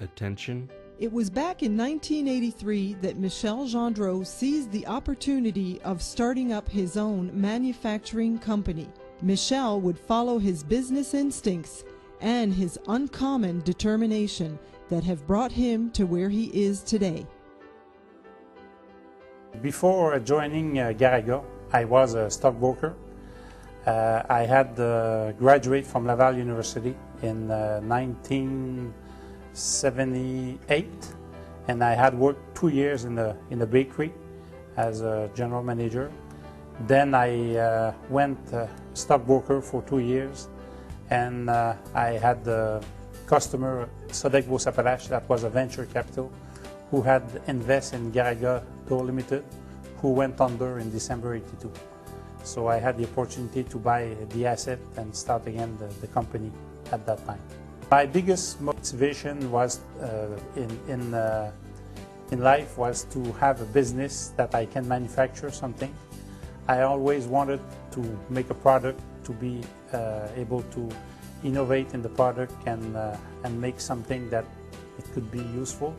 attention. It was back in 1983 that Michel Gendreau seized the opportunity of starting up his own manufacturing company. Michel would follow his business instincts and his uncommon determination that have brought him to where he is today. Before joining Garaga, I was a stockbroker. I had graduated from Laval University in 1978, and I had worked 2 years in the bakery as a general manager. Then I went stockbroker for 2 years, and I had the customer Sodec-Vaux-Sapalache, that was a venture capital, who had invested in Garaga Door Limited, who went under in December '82. So I had the opportunity to buy the asset and start again the company at that time. My biggest motivation was in life was to have a business that I can manufacture something. I always wanted to make a product, to be able to innovate in the product and make something that it could be useful.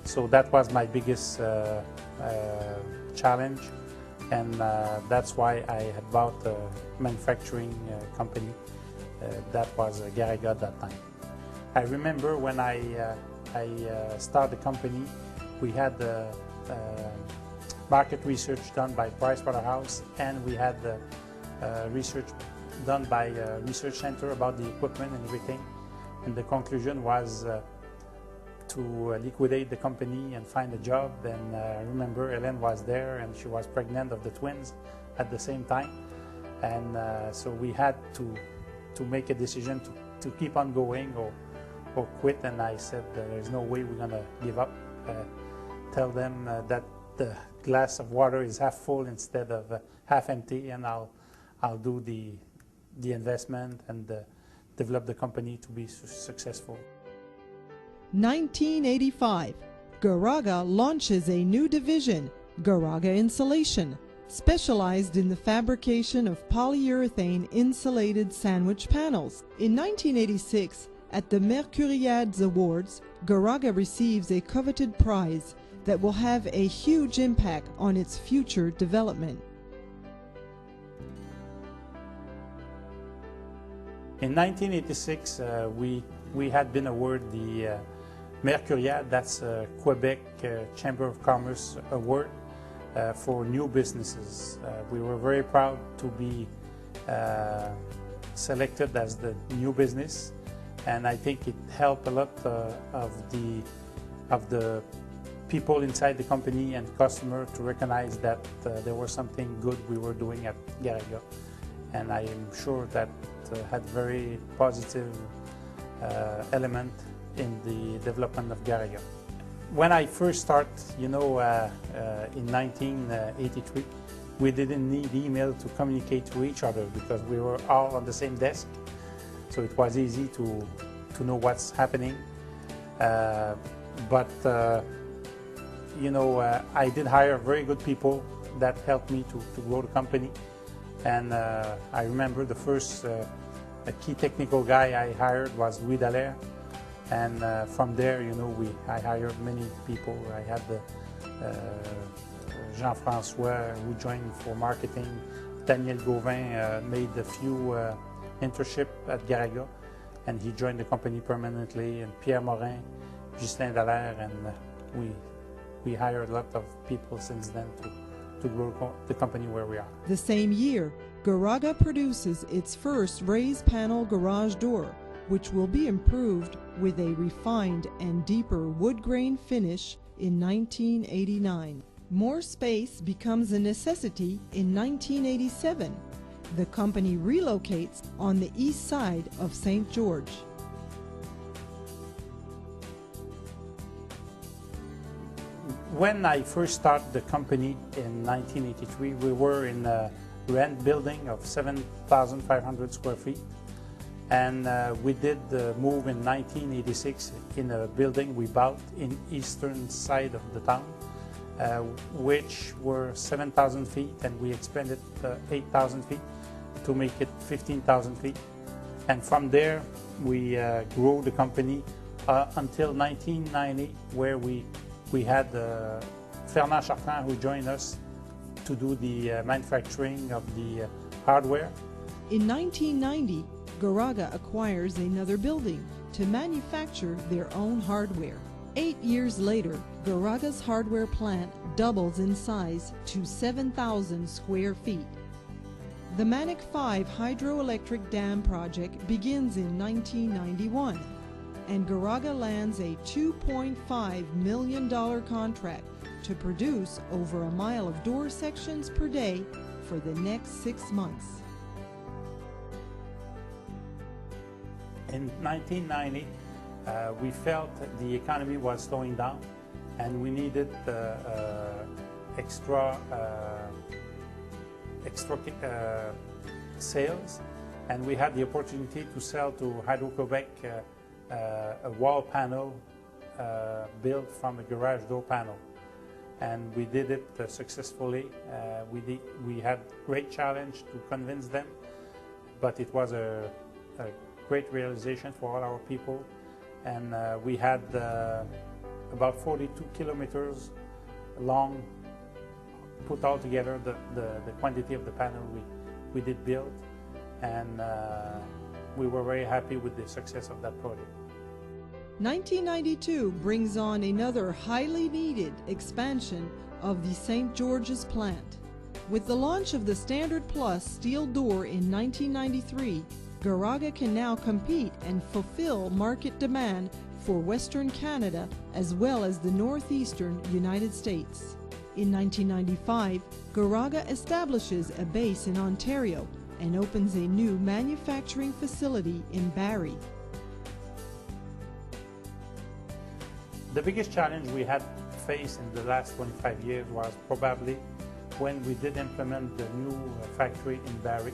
So that was my biggest challenge, and that's why I had bought a manufacturing company that was Garaga at that time. I remember when I started the company, we had market research done by Pricewaterhouse, and we had research done by a research center about the equipment and everything. And the conclusion was to liquidate the company and find a job. And I remember Hélène was there, and she was pregnant of the twins at the same time. And so we had to make a decision to keep on going or quit. And I said, there's no way we're gonna give up. Tell them that the glass of water is half full instead of half empty, and I'll do the investment and develop the company to be successful. 1985, Garaga launches a new division, Garaga Insulation, specialized in the fabrication of polyurethane insulated sandwich panels. In 1986, at the Mercuriades Awards, Garaga receives a coveted prize that will have a huge impact on its future development. In 1986, we had been awarded the Mercuriades, that's Quebec Chamber of Commerce Award for new businesses. We were very proud to be selected as the new business, and I think it helped a lot of the people inside the company and customer to recognize that there was something good we were doing at Garaga, and I am sure that had very positive element in the development of Garaga. When I first started, in 1983, we didn't need email to communicate to each other because we were all on the same desk, so it was easy to know what's happening. I did hire very good people that helped me to grow the company. And I remember the first key technical guy I hired was Louis Dallaire. And from there, I hired many people. I had Jean-François, who joined for marketing. Daniel Gauvin made a few internships at Garaga, and he joined the company permanently. And Pierre Morin, Ghislain Dallaire, and we hired a lot of people since then to grow the company where we are. The same year, Garaga produces its first raised panel garage door, which will be improved with a refined and deeper wood grain finish in 1989. More space becomes a necessity in 1987. The company relocates on the east side of St. George. When I first started the company in 1983, we were in a rent building of 7,500 square feet. And we did the move in 1986 in a building we bought in eastern side of the town, which were 7,000 feet, and we expanded 8,000 feet to make it 15,000 feet. And from there, we grew the company until 1990, where we had Fernand Chartrand, who joined us to do the manufacturing of the hardware. In 1990, Garaga acquires another building to manufacture their own hardware. 8 years later, Garaga's hardware plant doubles in size to 7,000 square feet. The Manic 5 hydroelectric dam project begins in 1991, and Garaga lands a $2.5 million contract to produce over a mile of door sections per day for the next 6 months. In 1990, we felt that the economy was slowing down and we needed extra sales, and we had the opportunity to sell to Hydro-Quebec a wall panel built from a garage door panel, and we did it successfully. We had great challenge to convince them, but it was a great realization for all our people, and we had about 42 kilometers long put all together the quantity of the panel we did build, and we were very happy with the success of that project. 1992 brings on another highly needed expansion of the St. George's plant. With the launch of the Standard Plus steel door in 1993, Garaga can now compete and fulfill market demand for Western Canada as well as the northeastern United States. In 1995, Garaga establishes a base in Ontario and opens a new manufacturing facility in Barrie. The biggest challenge we had faced in the last 25 years was probably when we did implement the new factory in Barrie.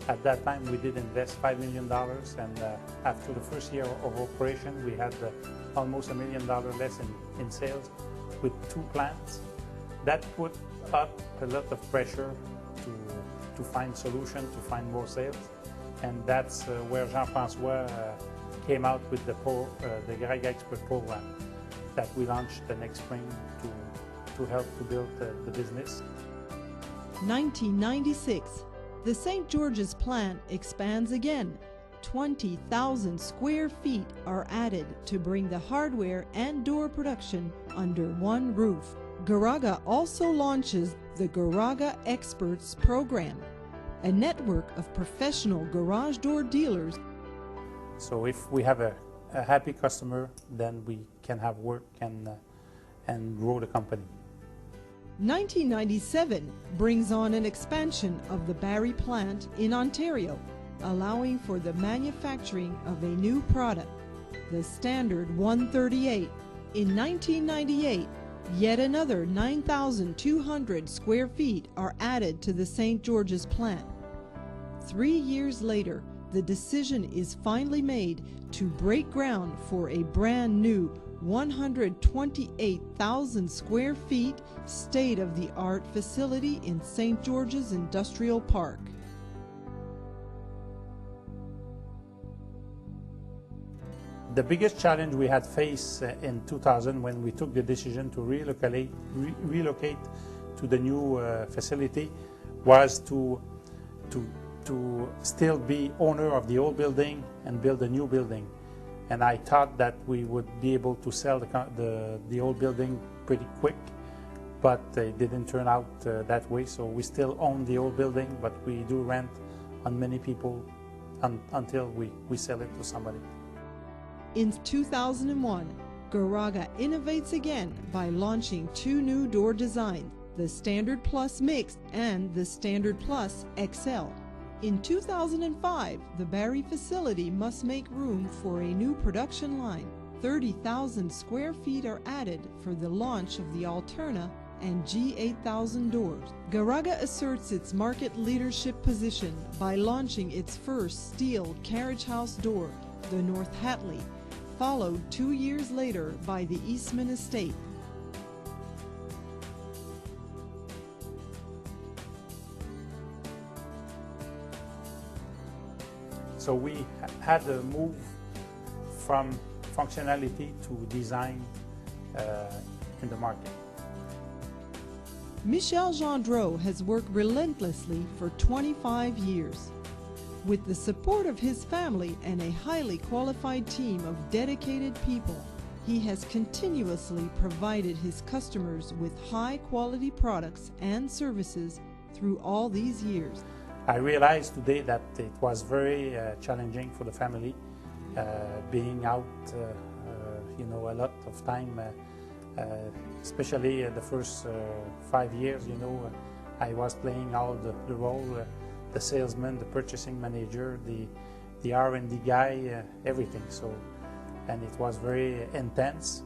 At that time, we did invest $5 million, and after the first year of operation, we had almost $1 million less in sales with 2 plants. That put up a lot of pressure to find solutions, to find more sales, and that's where Jean-François came out with the Garaga Expert program that we launched the next spring to help to build the business. 1996. The St. George's plant expands again. 20,000 square feet are added to bring the hardware and door production under one roof. Garaga also launches the Garaga Experts program, a network of professional garage door dealers. So if we have a happy customer, then we can have work and grow the company. 1997 brings on an expansion of the Barrie plant in Ontario, allowing for the manufacturing of a new product, the Standard 138. In 1998, yet another 9,200 square feet are added to the St. George's plant. 3 years later, the decision is finally made to break ground for a brand new 128,000 square feet state-of-the-art facility in St. George's Industrial Park. The biggest challenge we had faced in 2000 when we took the decision to relocate to the new facility was to still be owner of the old building and build a new building. And I thought that we would be able to sell the old building pretty quick, but it didn't turn out that way. So we still own the old building, but we do rent on many people until we sell it to somebody. In 2001, Garaga innovates again by launching 2 new door designs, the Standard Plus Mixed and the Standard Plus XL. In 2005, the Barrie facility must make room for a new production line. 30,000 square feet are added for the launch of the Alterna and G8000 doors. Garaga asserts its market leadership position by launching its first steel carriage house door, the North Hatley, followed 2 years later by the Eastman Estate. So we had to move from functionality to design in the market. Michel Gendreau has worked relentlessly for 25 years. With the support of his family and a highly qualified team of dedicated people, he has continuously provided his customers with high-quality products and services through all these years. I realized today that it was very challenging for the family, being out, a lot of time, especially the first 5 years. I was playing all the role, the salesman, the purchasing manager, the R&D guy, everything. And it was very intense,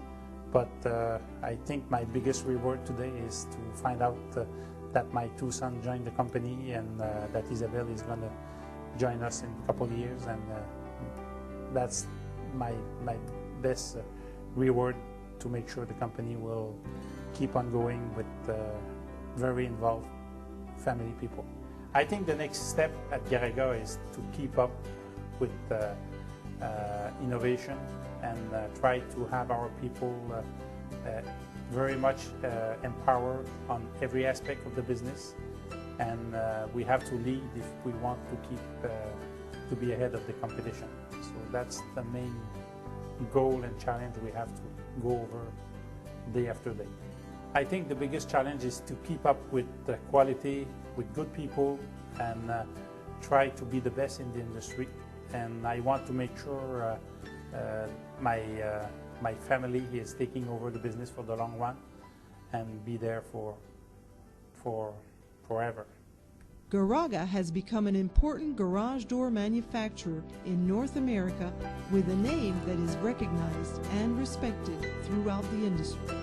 but I think my biggest reward today is to find out that my two sons joined the company, and that Isabelle is going to join us in a couple of years, and that's my best reward, to make sure the company will keep on going with very involved family people. I think the next step at Garaga is to keep up with innovation and try to have our people very much empowered on every aspect of the business, and we have to lead if we want to keep to be ahead of the competition. So that's the main goal and challenge we have to go over day after day. I think the biggest challenge is to keep up with the quality, with good people, and try to be the best in the industry. And I want to make sure my family is taking over the business for the long run and be there for forever. Garaga has become an important garage door manufacturer in North America with a name that is recognized and respected throughout the industry.